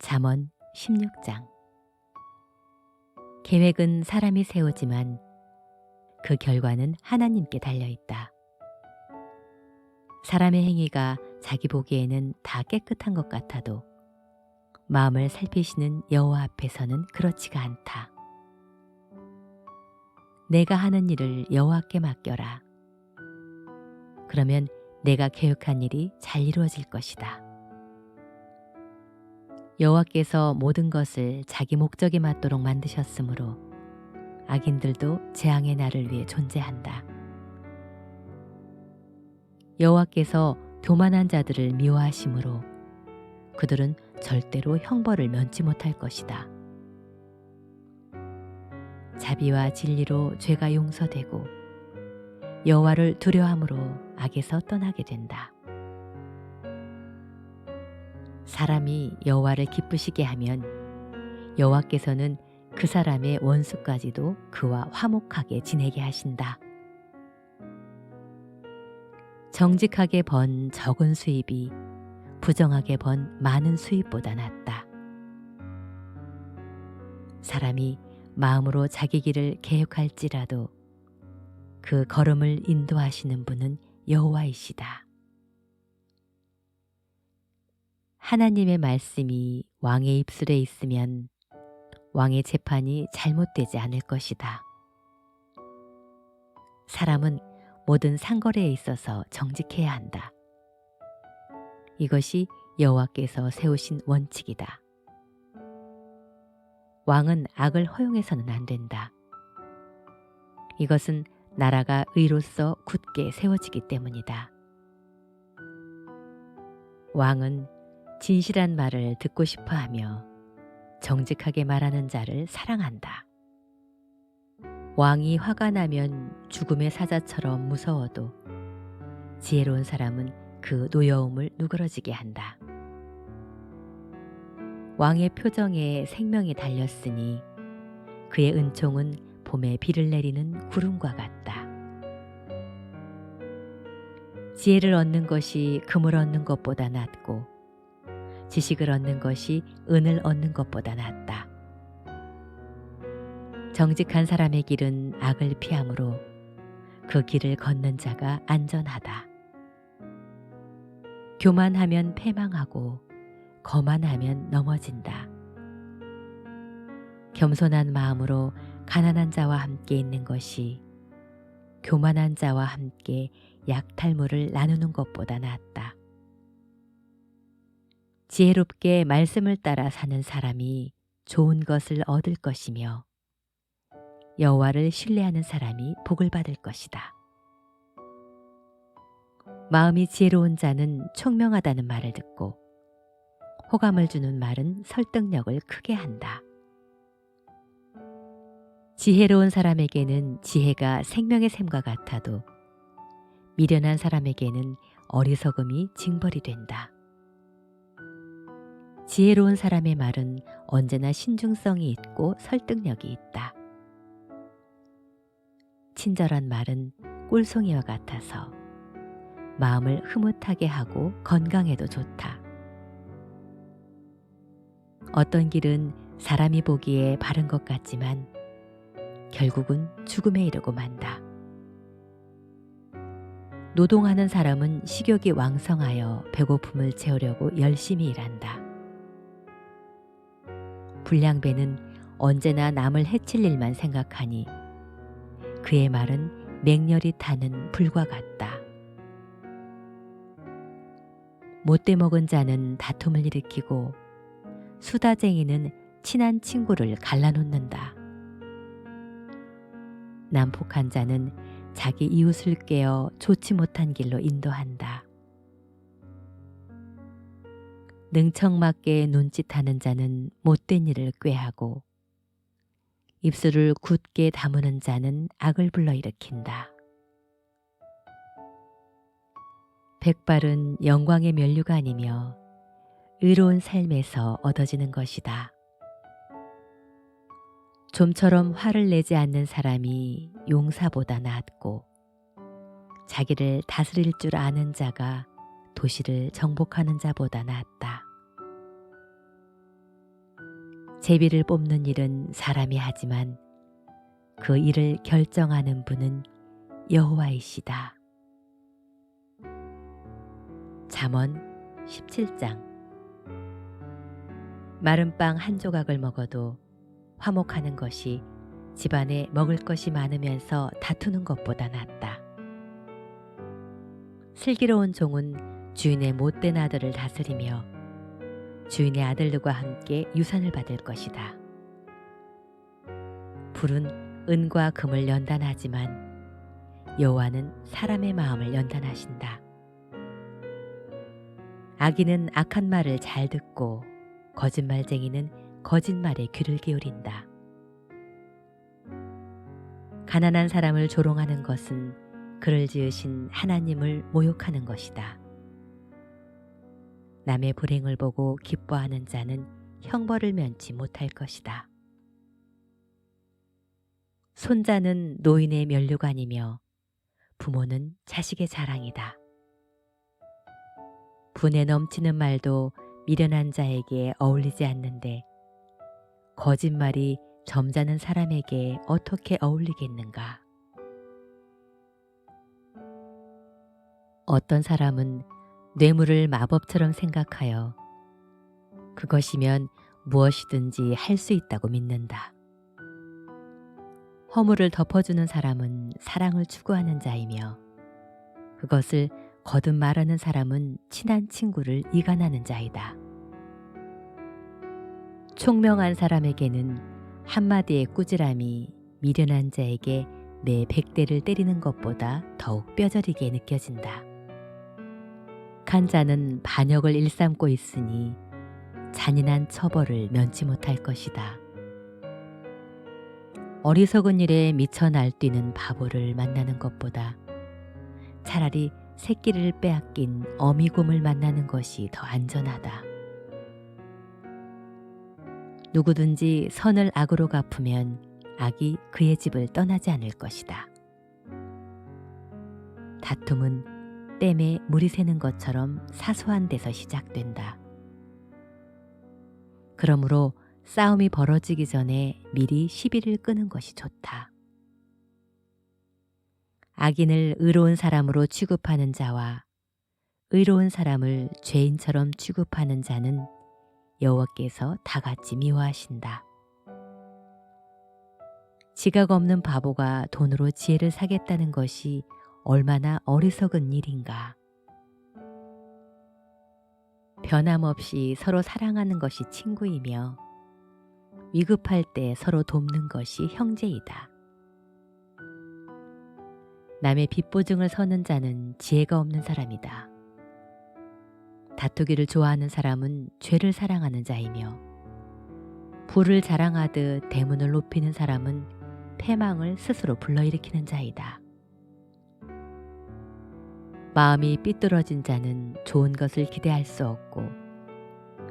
잠언 16장. 계획은 사람이 세우지만 그 결과는 하나님께 달려있다. 사람의 행위가 자기 보기에는 다 깨끗한 것 같아도 마음을 살피시는 여호와 앞에서는 그렇지가 않다. 내가 하는 일을 여호와께 맡겨라. 그러면 내가 계획한 일이 잘 이루어질 것이다. 여호와께서 모든 것을 자기 목적에 맞도록 만드셨으므로 악인들도 재앙의 날을 위해 존재한다. 여호와께서 교만한 자들을 미워하심으로 그들은 절대로 형벌을 면치 못할 것이다. 자비와 진리로 죄가 용서되고 여호와를 두려워함으로 악에서 떠나게 된다. 사람이 여호와를 기쁘시게 하면 여호와께서는 그 사람의 원수까지도 그와 화목하게 지내게 하신다. 정직하게 번 적은 수입이 부정하게 번 많은 수입보다 낫다. 사람이 마음으로 자기 길을 계획할지라도 그 걸음을 인도하시는 분은 여호와이시다. 하나님의 말씀이 왕의 입술에 있으면 왕의 재판이 잘못되지 않을 것이다. 사람은 모든 상거래에 있어서 정직해야 한다. 이것이 여호와께서 세우신 원칙이다. 왕은 악을 허용해서는 안 된다. 이것은 나라가 의로서 굳게 세워지기 때문이다. 왕은 진실한 말을 듣고 싶어하며 정직하게 말하는 자를 사랑한다. 왕이 화가 나면 죽음의 사자처럼 무서워도 지혜로운 사람은 그 노여움을 누그러지게 한다. 왕의 표정에 생명이 달렸으니 그의 은총은 봄에 비를 내리는 구름과 같다. 지혜를 얻는 것이 금을 얻는 것보다 낫고 지식을 얻는 것이 은을 얻는 것보다 낫다. 정직한 사람의 길은 악을 피하므로 그 길을 걷는 자가 안전하다. 교만하면 패망하고 거만하면 넘어진다. 겸손한 마음으로 가난한 자와 함께 있는 것이 교만한 자와 함께 약탈물을 나누는 것보다 낫다. 지혜롭게 말씀을 따라 사는 사람이 좋은 것을 얻을 것이며 여호와를 신뢰하는 사람이 복을 받을 것이다. 마음이 지혜로운 자는 총명하다는 말을 듣고 호감을 주는 말은 설득력을 크게 한다. 지혜로운 사람에게는 지혜가 생명의 샘과 같아도 미련한 사람에게는 어리석음이 징벌이 된다. 지혜로운 사람의 말은 언제나 신중성이 있고 설득력이 있다. 친절한 말은 꿀송이와 같아서 마음을 흐뭇하게 하고 건강에도 좋다. 어떤 길은 사람이 보기에 바른 것 같지만 결국은 죽음에 이르고 만다. 노동하는 사람은 식욕이 왕성하여 배고픔을 채우려고 열심히 일한다. 불량배는 언제나 남을 해칠 일만 생각하니 그의 말은 맹렬히 타는 불과 같다. 못돼 먹은 자는 다툼을 일으키고 수다쟁이는 친한 친구를 갈라놓는다. 난폭한 자는 자기 이웃을 꿰어 좋지 못한 길로 인도한다. 능청맞게 눈짓하는 자는 못된 일을 꾀하고 입술을 굳게 다무는 자는 악을 불러일으킨다. 백발은 영광의 면류가 아니며 의로운 삶에서 얻어지는 것이다. 좀처럼 화를 내지 않는 사람이 용사보다 낫고 자기를 다스릴 줄 아는 자가 도시를 정복하는 자보다 낫다. 제비를 뽑는 일은 사람이 하지만 그 일을 결정하는 분은 여호와이시다. 잠언 17장. 마른 빵 한 조각을 먹어도 화목하는 것이 집안에 먹을 것이 많으면서 다투는 것보다 낫다. 슬기로운 종은 주인의 못된 아들을 다스리며 주인의 아들들과 함께 유산을 받을 것이다. 불은 은과 금을 연단하지만 여호와는 사람의 마음을 연단하신다. 악인은 악한 말을 잘 듣고 거짓말쟁이는 거짓말에 귀를 기울인다. 가난한 사람을 조롱하는 것은 그를 지으신 하나님을 모욕하는 것이다. 남의 불행을 보고 기뻐하는 자는 형벌을 면치 못할 것이다. 손자는 노인의 면류관이며 부모는 자식의 자랑이다. 분에 넘치는 말도 미련한 자에게 어울리지 않는데 거짓말이 점잖은 사람에게 어떻게 어울리겠는가? 어떤 사람은 뇌물을 마법처럼 생각하여 그것이면 무엇이든지 할 수 있다고 믿는다. 허물을 덮어주는 사람은 사랑을 추구하는 자이며 그것을 거듭 말하는 사람은 친한 친구를 이간하는 자이다. 총명한 사람에게는 한마디의 꾸지람이 미련한 자에게 내 100대를 때리는 것보다 더욱 뼈저리게 느껴진다. 악한 자는 반역을 일삼고 있으니 잔인한 처벌을 면치 못할 것이다. 어리석은 일에 미쳐 날뛰는 바보를 만나는 것보다 차라리 새끼를 빼앗긴 어미곰을 만나는 것이 더 안전하다. 누구든지 선을 악으로 갚으면 악이 그의 집을 떠나지 않을 것이다. 다툼은 댐에 물이 새는 것처럼 사소한 데서 시작된다. 그러므로 싸움이 벌어지기 전에 미리 시비를 끄는 것이 좋다. 악인을 의로운 사람으로 취급하는 자와 의로운 사람을 죄인처럼 취급하는 자는 여호와께서 다같이 미워하신다. 지각 없는 바보가 돈으로 지혜를 사겠다는 것이 얼마나 어리석은 일인가. 변함없이 서로 사랑하는 것이 친구이며 위급할 때 서로 돕는 것이 형제이다. 남의 빚보증을 서는 자는 지혜가 없는 사람이다. 다투기를 좋아하는 사람은 죄를 사랑하는 자이며 부를 자랑하듯 대문을 높이는 사람은 패망을 스스로 불러일으키는 자이다. 마음이 삐뚤어진 자는 좋은 것을 기대할 수 없고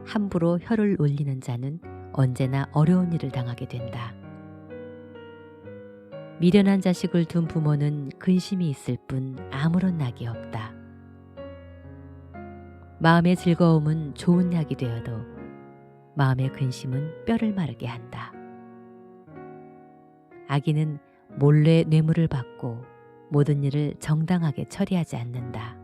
함부로 혀를 올리는 자는 언제나 어려운 일을 당하게 된다. 미련한 자식을 둔 부모는 근심이 있을 뿐 아무런 낙이 없다. 마음의 즐거움은 좋은 약이 되어도 마음의 근심은 뼈를 마르게 한다. 악인은 몰래 뇌물을 받고 모든 일을 정당하게 처리하지 않는다.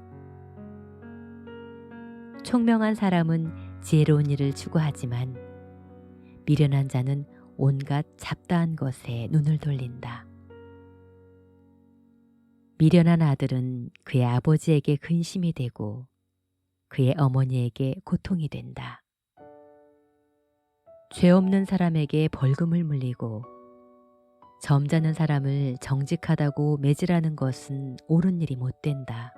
총명한 사람은 지혜로운 일을 추구하지만 미련한 자는 온갖 잡다한 것에 눈을 돌린다. 미련한 아들은 그의 아버지에게 근심이 되고 그의 어머니에게 고통이 된다. 죄 없는 사람에게 벌금을 물리고 점잖은 사람을 정직하다고 매질하는 것은 옳은 일이 못 된다.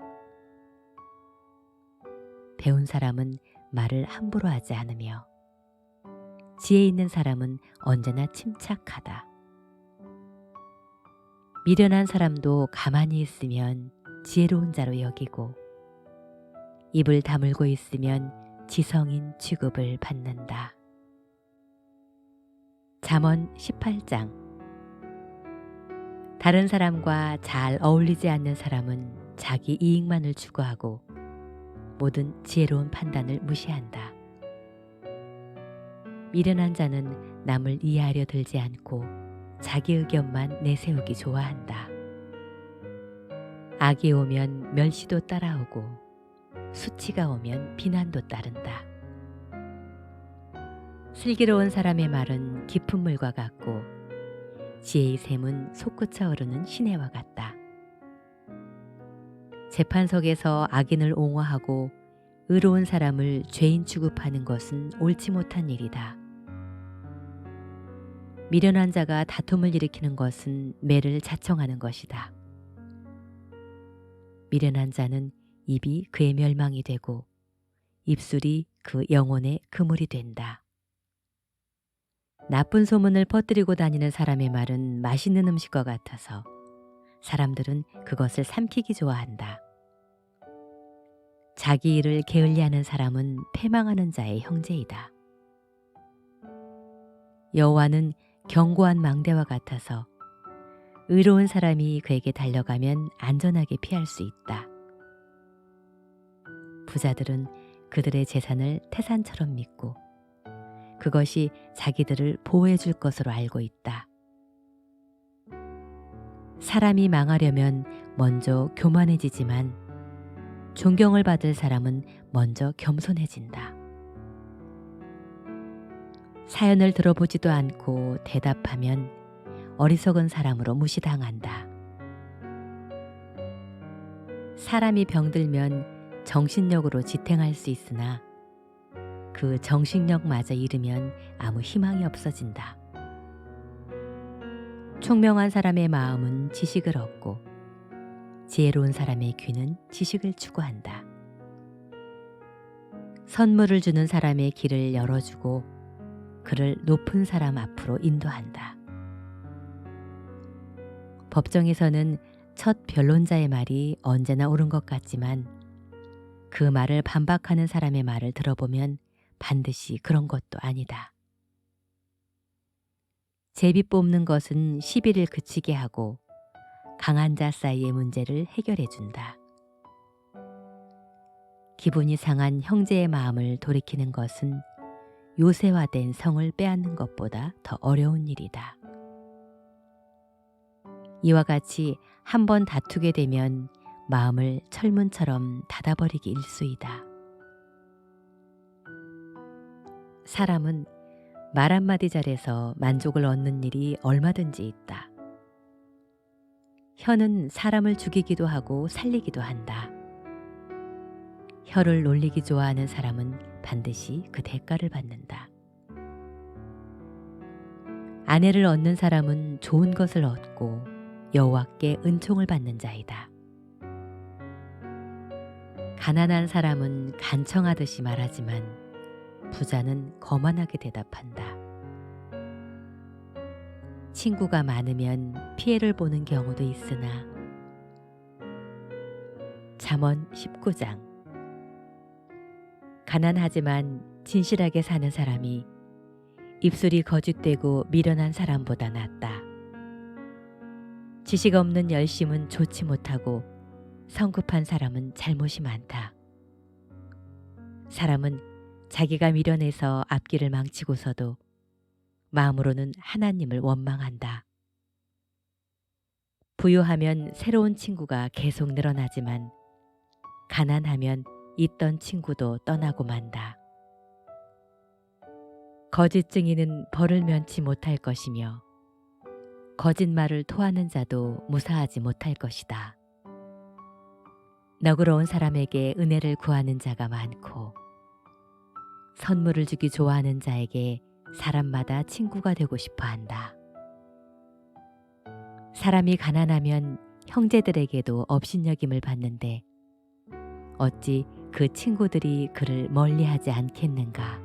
배운 사람은 말을 함부로 하지 않으며 지혜 있는 사람은 언제나 침착하다. 미련한 사람도 가만히 있으면 지혜로운 자로 여기고 입을 다물고 있으면 지성인 취급을 받는다. 잠언 18장. 다른 사람과 잘 어울리지 않는 사람은 자기 이익만을 추구하고 모든 지혜로운 판단을 무시한다. 미련한 자는 남을 이해하려 들지 않고 자기 의견만 내세우기 좋아한다. 악이 오면 멸시도 따라오고 수치가 오면 비난도 따른다. 슬기로운 사람의 말은 깊은 물과 같고 지혜의 샘은 솟구쳐 오르는 시내와 같다. 재판석에서 악인을 옹호하고 의로운 사람을 죄인 취급하는 것은 옳지 못한 일이다. 미련한 자가 다툼을 일으키는 것은 매를 자청하는 것이다. 미련한 자는 입이 그의 멸망이 되고 입술이 그 영혼의 그물이 된다. 나쁜 소문을 퍼뜨리고 다니는 사람의 말은 맛있는 음식과 같아서 사람들은 그것을 삼키기 좋아한다. 자기 일을 게을리하는 사람은 패망하는 자의 형제이다. 여호와는 견고한 망대와 같아서 의로운 사람이 그에게 달려가면 안전하게 피할 수 있다. 부자들은 그들의 재산을 태산처럼 믿고 그것이 자기들을 보호해 줄 것으로 알고 있다. 사람이 망하려면 먼저 교만해지지만 존경을 받을 사람은 먼저 겸손해진다. 사연을 들어보지도 않고 대답하면 어리석은 사람으로 무시당한다. 사람이 병들면 정신력으로 지탱할 수 있으나 그 정신력마저 잃으면 아무 희망이 없어진다. 총명한 사람의 마음은 지식을 얻고 지혜로운 사람의 귀는 지식을 추구한다. 선물을 주는 사람의 길을 열어주고 그를 높은 사람 앞으로 인도한다. 법정에서는 첫 변론자의 말이 언제나 옳은 것 같지만 그 말을 반박하는 사람의 말을 들어보면 반드시 그런 것도 아니다. 제비 뽑는 것은 시비를 그치게 하고 강한 자 사이의 문제를 해결해 준다. 기분이 상한 형제의 마음을 돌이키는 것은 요새화된 성을 빼앗는 것보다 더 어려운 일이다. 이와 같이 한 번 다투게 되면 마음을 철문처럼 닫아버리기 일쑤이다. 사람은 말 한마디 잘해서 만족을 얻는 일이 얼마든지 있다. 혀는 사람을 죽이기도 하고 살리기도 한다. 혀를 놀리기 좋아하는 사람은 반드시 그 대가를 받는다. 아내를 얻는 사람은 좋은 것을 얻고 여호와께 은총을 받는 자이다. 가난한 사람은 간청하듯이 말하지만 부자는 거만하게 대답한다. 친구가 많으면 피해를 보는 경우도 있으나 잠언 19장 가난하지만 진실하게 사는 사람이 입술이 거짓되고 미련한 사람보다 낫다. 지식 없는 열심은 좋지 못하고 성급한 사람은 잘못이 많다. 사람은 자기가 미련해서 앞길을 망치고서도 마음으로는 하나님을 원망한다. 부유하면 새로운 친구가 계속 늘어나지만 가난하면 있던 친구도 떠나고 만다. 거짓 증인은 벌을 면치 못할 것이며 거짓말을 토하는 자도 무사하지 못할 것이다. 너그러운 사람에게 은혜를 구하는 자가 많고 선물을 주기 좋아하는 자에게 사람마다 친구가 되고 싶어 한다. 사람이 가난하면 형제들에게도 업신여김을 받는데 어찌 그 친구들이 그를 멀리하지 않겠는가.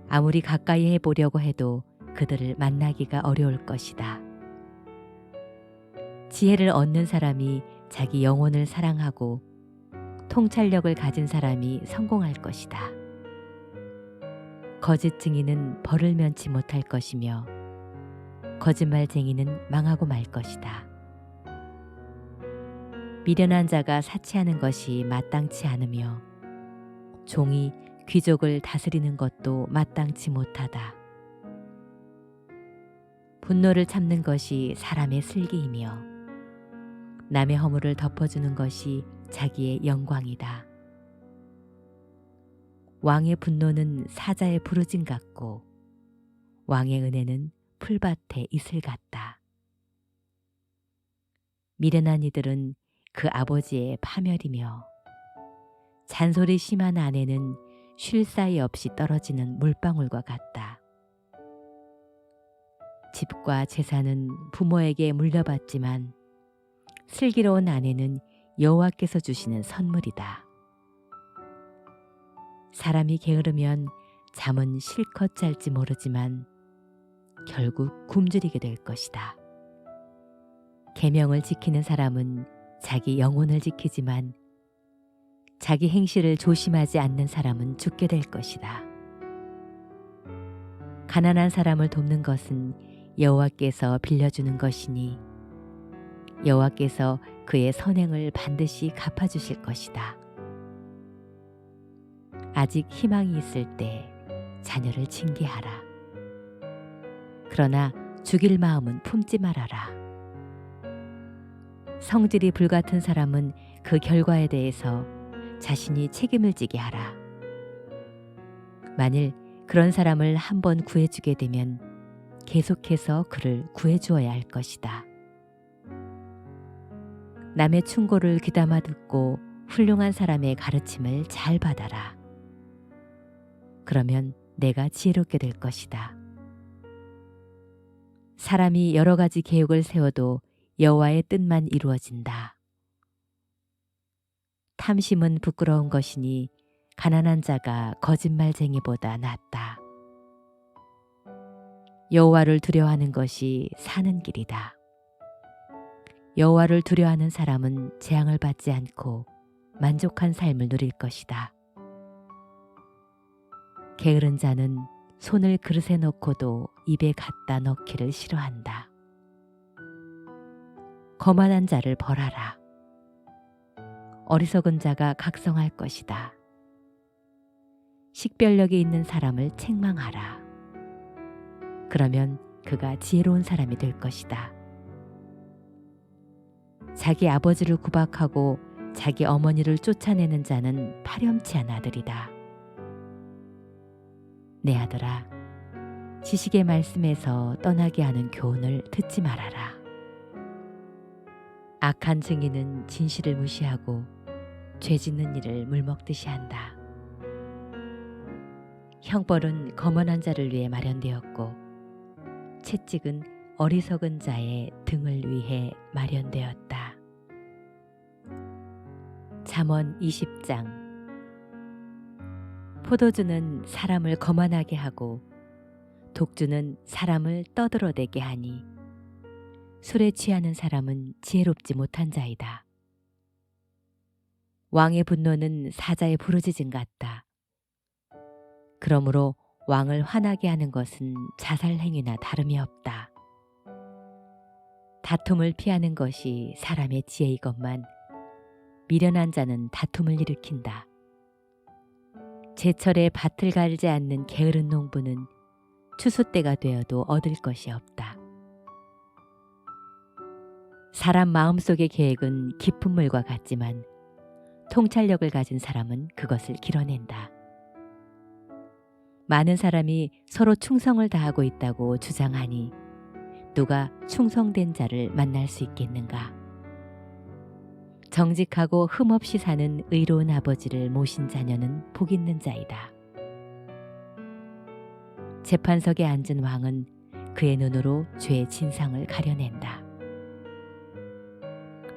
아무리 가까이 해보려고 해도 그들을 만나기가 어려울 것이다. 지혜를 얻는 사람이 자기 영혼을 사랑하고 통찰력을 가진 사람이 성공할 것이다. 거짓 증인은 벌을 면치 못할 것이며 거짓말쟁이는 망하고 말 것이다. 미련한 자가 사치하는 것이 마땅치 않으며 종이 귀족을 다스리는 것도 마땅치 못하다. 분노를 참는 것이 사람의 슬기이며 남의 허물을 덮어주는 것이 자기의 영광이다. 왕의 분노는 사자의 부르짐 같고 왕의 은혜는 풀밭의 이슬 같다. 미련한 이들은 그 아버지의 파멸이며 잔소리 심한 아내는 쉴 사이 없이 떨어지는 물방울과 같다. 집과 재산은 부모에게 물려받지만 슬기로운 아내는 여호와께서 주시는 선물이다. 사람이 게으르면 잠은 실컷 잘지 모르지만 결국 굶주리게 될 것이다. 계명을 지키는 사람은 자기 영혼을 지키지만 자기 행실을 조심하지 않는 사람은 죽게 될 것이다. 가난한 사람을 돕는 것은 여호와께서 빌려주는 것이니 여호와께서 그의 선행을 반드시 갚아주실 것이다. 아직 희망이 있을 때 자녀를 징계하라. 그러나 죽일 마음은 품지 말아라. 성질이 불같은 사람은 그 결과에 대해서 자신이 책임을 지게 하라. 만일 그런 사람을 한번 구해주게 되면 계속해서 그를 구해주어야 할 것이다. 남의 충고를 귀담아 듣고 훌륭한 사람의 가르침을 잘 받아라. 그러면 내가 지혜롭게 될 것이다. 사람이 여러 가지 계획을 세워도 여호와의 뜻만 이루어진다. 탐심은 부끄러운 것이니 가난한 자가 거짓말쟁이보다 낫다. 여호와를 두려워하는 것이 사는 길이다. 여호와를 두려워하는 사람은 재앙을 받지 않고 만족한 삶을 누릴 것이다. 게으른 자는 손을 그릇에 넣고도 입에 갖다 넣기를 싫어한다. 거만한 자를 벌하라. 어리석은 자가 각성할 것이다. 식별력이 있는 사람을 책망하라. 그러면 그가 지혜로운 사람이 될 것이다. 자기 아버지를 구박하고 자기 어머니를 쫓아내는 자는 파렴치한 아들이다. 내 아들아, 지식의 말씀에서 떠나게 하는 교훈을 듣지 말아라. 악한 증인은 진실을 무시하고 죄 짓는 일을 물먹듯이 한다. 형벌은 거만한 자를 위해 마련되었고 채찍은 어리석은 자의 등을 위해 마련되었다. 잠언 20장. 포도주는 사람을 거만하게 하고 독주는 사람을 떠들어대게 하니 술에 취하는 사람은 지혜롭지 못한 자이다. 왕의 분노는 사자의 부르짖음 같다. 그러므로 왕을 화나게 하는 것은 자살 행위나 다름이 없다. 다툼을 피하는 것이 사람의 지혜이건만 미련한 자는 다툼을 일으킨다. 제철에 밭을 갈지 않는 게으른 농부는 추수 때가 되어도 얻을 것이 없다. 사람 마음속의 계획은 깊은 물과 같지만 통찰력을 가진 사람은 그것을 길어낸다. 많은 사람이 서로 충성을 다하고 있다고 주장하니 누가 충성된 자를 만날 수 있겠는가? 정직하고 흠없이 사는 의로운 아버지를 모신 자녀는 복 있는 자이다. 재판석에 앉은 왕은 그의 눈으로 죄의 진상을 가려낸다.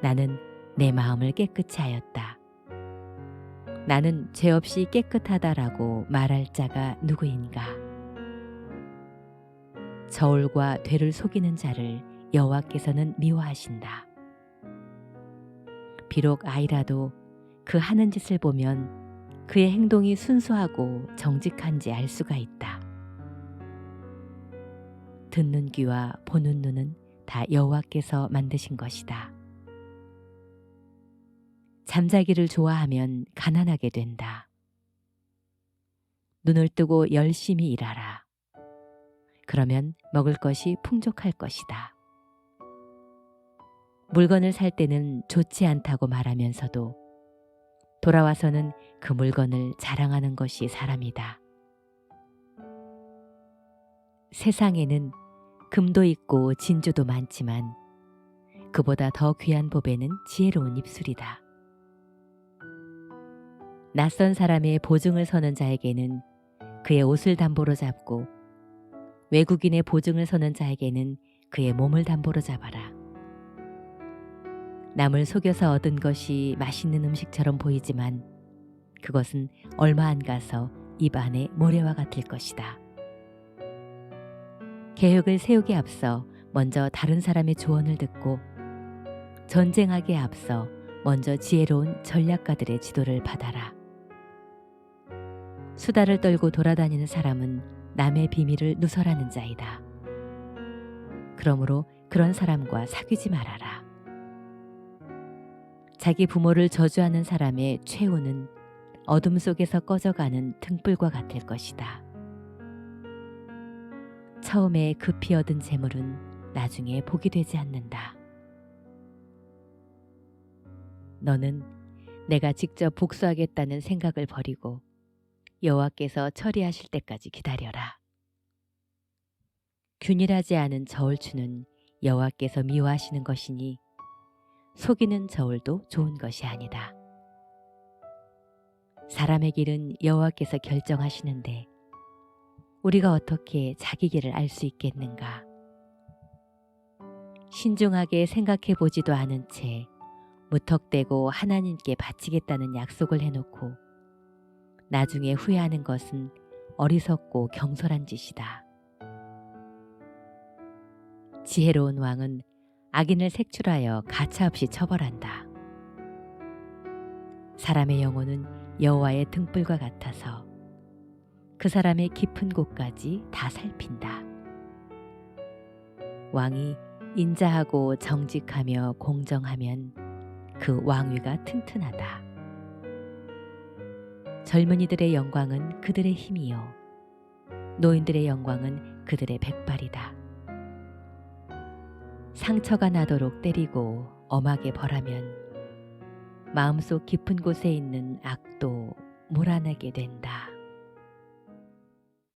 나는 내 마음을 깨끗이 하였다. 나는 죄 없이 깨끗하다라고 말할 자가 누구인가? 저울과 되를 속이는 자를 여호와께서는 미워하신다. 비록 아이라도 그 하는 짓을 보면 그의 행동이 순수하고 정직한지 알 수가 있다. 듣는 귀와 보는 눈은 다 여호와께서 만드신 것이다. 잠자기를 좋아하면 가난하게 된다. 눈을 뜨고 열심히 일하라. 그러면 먹을 것이 풍족할 것이다. 물건을 살 때는 좋지 않다고 말하면서도 돌아와서는 그 물건을 자랑하는 것이 사람이다. 세상에는 금도 있고 진주도 많지만 그보다 더 귀한 보배는 지혜로운 입술이다. 낯선 사람의 보증을 서는 자에게는 그의 옷을 담보로 잡고 외국인의 보증을 서는 자에게는 그의 몸을 담보로 잡아라. 남을 속여서 얻은 것이 맛있는 음식처럼 보이지만 그것은 얼마 안 가서 입 안에 모래와 같을 것이다. 계획을 세우기에 앞서 먼저 다른 사람의 조언을 듣고 전쟁하기에 앞서 먼저 지혜로운 전략가들의 지도를 받아라. 수다를 떨고 돌아다니는 사람은 남의 비밀을 누설하는 자이다. 그러므로 그런 사람과 사귀지 말아라. 자기 부모를 저주하는 사람의 최후는 어둠 속에서 꺼져가는 등불과 같을 것이다. 처음에 급히 얻은 재물은 나중에 복이 되지 않는다. 너는 내가 직접 복수하겠다는 생각을 버리고 여호와께서 처리하실 때까지 기다려라. 균일하지 않은 저울추는 여호와께서 미워하시는 것이니 속이는 저울도 좋은 것이 아니다. 사람의 길은 여호와께서 결정하시는데 우리가 어떻게 자기 길을 알 수 있겠는가? 신중하게 생각해 보지도 않은 채 무턱대고 하나님께 바치겠다는 약속을 해놓고 나중에 후회하는 것은 어리석고 경솔한 짓이다. 지혜로운 왕은 악인을 색출하여 가차없이 처벌한다. 사람의 영혼은 여호와의 등불과 같아서 그 사람의 깊은 곳까지 다 살핀다. 왕이 인자하고 정직하며 공정하면 그 왕위가 튼튼하다. 젊은이들의 영광은 그들의 힘이요 노인들의 영광은 그들의 백발이다. 상처가 나도록 때리고 엄하게 벌하면 마음속 깊은 곳에 있는 악도 몰아내게 된다.